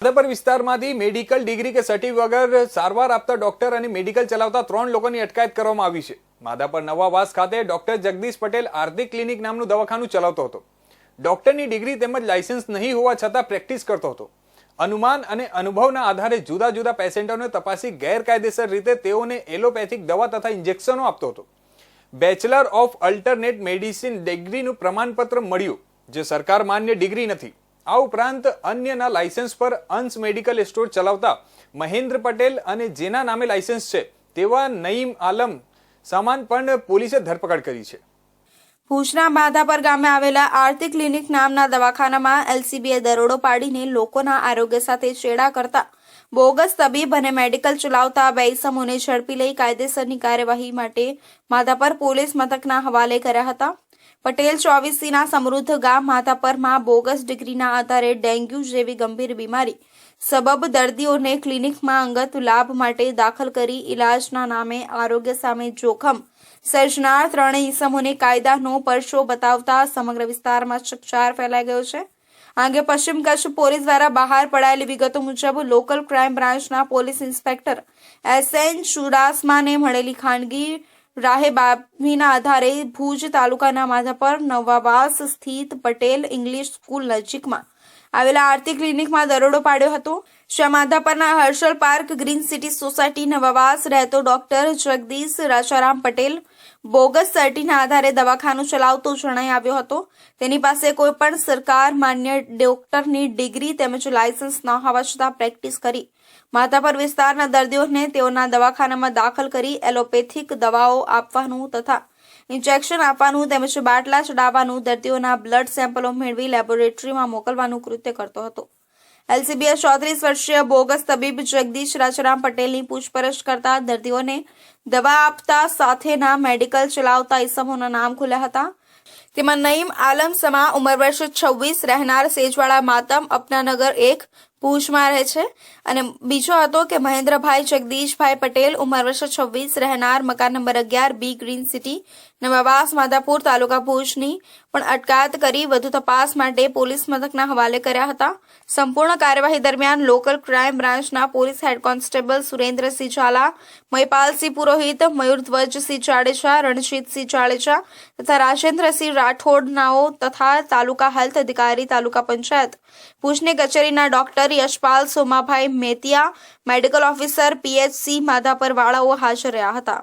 માધાપર વિસ્તારમાંથી medical degree કે certi વગર સારવાર આપતા ડોક્ટર અને મેડિકલ ચલાવતા 3 લોકોની અટકાયત કરવામાં આવી છે। માધાપર નવાવાસ ખાતે ડોક્ટર જગદીશ પટેલ આર્થિક ક્લિનિક નામનું દવાખાનું ચલાવતો હતો। ડોક્ટરની ડિગ્રી તેમજ લાયસન્સ નહીં હોવા છતાં પ્રેક્ટિસ કરતો હતો। અનુમાન અને અનુભવના આધારે જુદા જુદા પેશન્ટોને તપાસી ગેરકાયદેસર રીતે તેઓને એલોપેથિક દવા તથા ઇન્જેક્શનો આપતો હતો। બેચલર ઓફ અલ્ટરનેટ મેડિસિન ડિગ્રીનું પ્રમાણપત્ર મળ્યું, જે સરકાર માન્ય ડિગ્રી નથી। આ ઉપરાંત અન્યના લાયસન્સ પર અંશ મેડિકલ સ્ટોર ચલાવતા મહેન્દ્ર પટેલ અને જેના નામે લાયસન્સ છે તેવા નઈમ આલમ સામાન પણ પોલીસે ધરપકડ કરી છે। ભુજના માધાપર ગામે આવેલા આર્થિક ક્લિનિક નામના દવાખાનામાં એલસીબીએ દરોડો પાડીને લોકોના આરોગ્ય સાથે છેડા કરતા બોગસ તબીબ અને મેડિકલ ચલાવતા 2 ઇસમોને ઝડપી લઈ કાયદેસરની કાર્યવાહી માટે માધાપર પોલીસ મથકના હવાલે કર્યા હતા। પટેલ 24ના સમૃદ્ધ ગામ માધાપરમાં બોગસ ડિગ્રીના આધારે ડેન્ગ્યુ જેવી ગંભીર બીમારી સબબ દર્દીઓને ક્લિનિકમાં અંગત લાભ માટે દાખલ કરી ઇલાજના નામે આરોગ્ય સામે જોખમ સર્જનાર 3 ઇસમોને કાયદાનો પરચો બતાવતા સમગ્ર વિસ્તારમાં ચકચાર ફેલાઈ ગયો છે। આ અંગે પશ્ચિમ કચ્છ પોલીસ દ્વારા બહાર પડાયેલી વિગતો મુજબ લોકલ ક્રાઇમ બ્રાન્ચના પોલીસ ઇન્સ્પેક્ટર SN ચુડાસમાને મળેલી ખાનગી રાહે બાતમીના આધારે ભુજ તાલુકાના માધાપર નવાવાસ સ્થિત પટેલ ઇંગ્લિશ સ્કૂલ નજીકમાં આવેલા આર્થિક ક્લિનિકમાં દરોડો પાડ્યો હતો। જ્યાં માધાપરના Harshal park green city society નવાવાસ રહેતો ડોક્ટર જગદીશ રાજારામ પટેલ બોગસ સર્ટીના આધારે દવાખાનું ચલાવતો જણાઈ આવ્યો હતો। તેની પાસે કોઈપણ સરકાર માન્ય ડોક્ટરની ડિગ્રી તેમજ લાયસન્સ ન હોવા છતાં પ્રેક્ટિસ કરી માધાપર વિસ્તારના દર્દીઓને તેઓના દવાખાનામાં દાખલ કરી એલોપેથિક દવાઓ આપવાનું તથા ઇન્જેક્શન આપવાનું તેમજ બાટલા ચડાવવાનું, દર્દીઓના બ્લડ સેમ્પલો મેળવી લેબોરેટરીમાં મોકલવાનું કૃત્ય કરતો હતો। એલસીબીએ 34 વર્ષીય બોગસ તબીબ જગદીશ રાજારામ પટેલની પૂછપરછ કરતા દર્દીઓને દવા આપતા સાથેના મેડિકલ ચલાવતા ઇસમોના નામ ખુલ્યા હતા। તેમાં નઈમ આલમ સમા ઉંમર વર્ષ 26 રહેનાર સેજવાડા માતમ અપનાનગર 1 ભુજમાં રહે છે અને બીજો હતો કે મહેન્દ્રભાઈ જગદીશભાઈ પટેલ ઉંમર વર્ષ 26 રહેનાર મકાન નંબર 11 બી ગ્રીન સિટી નવાવાસ માધાપુર તાલુકા ભુજની પણ અટકાયત કરી વધુ તપાસ માટે પોલીસ મથકના હવાલે કર્યા હતા। સંપૂર્ણ કાર્યવાહી દરમિયાન લોકલ ક્રાઇમ બ્રાન્ચના police head constable Surendrasinh Zala, Mahipalsinh Purohit, Mayurdhvajsinh Jadeja, Ranjitsinh Jadeja તથા રાજેન્દ્રસિંહ રાઠોડનાઓ તથા તાલુકા હેલ્થ અધિકારી તાલુકા પંચાયત ભુજની કચેરીના doctor Yashpal Somabhai Metiya, medical officer PHC Madhapar વાળાઓ હાજર રહ્યા હતા।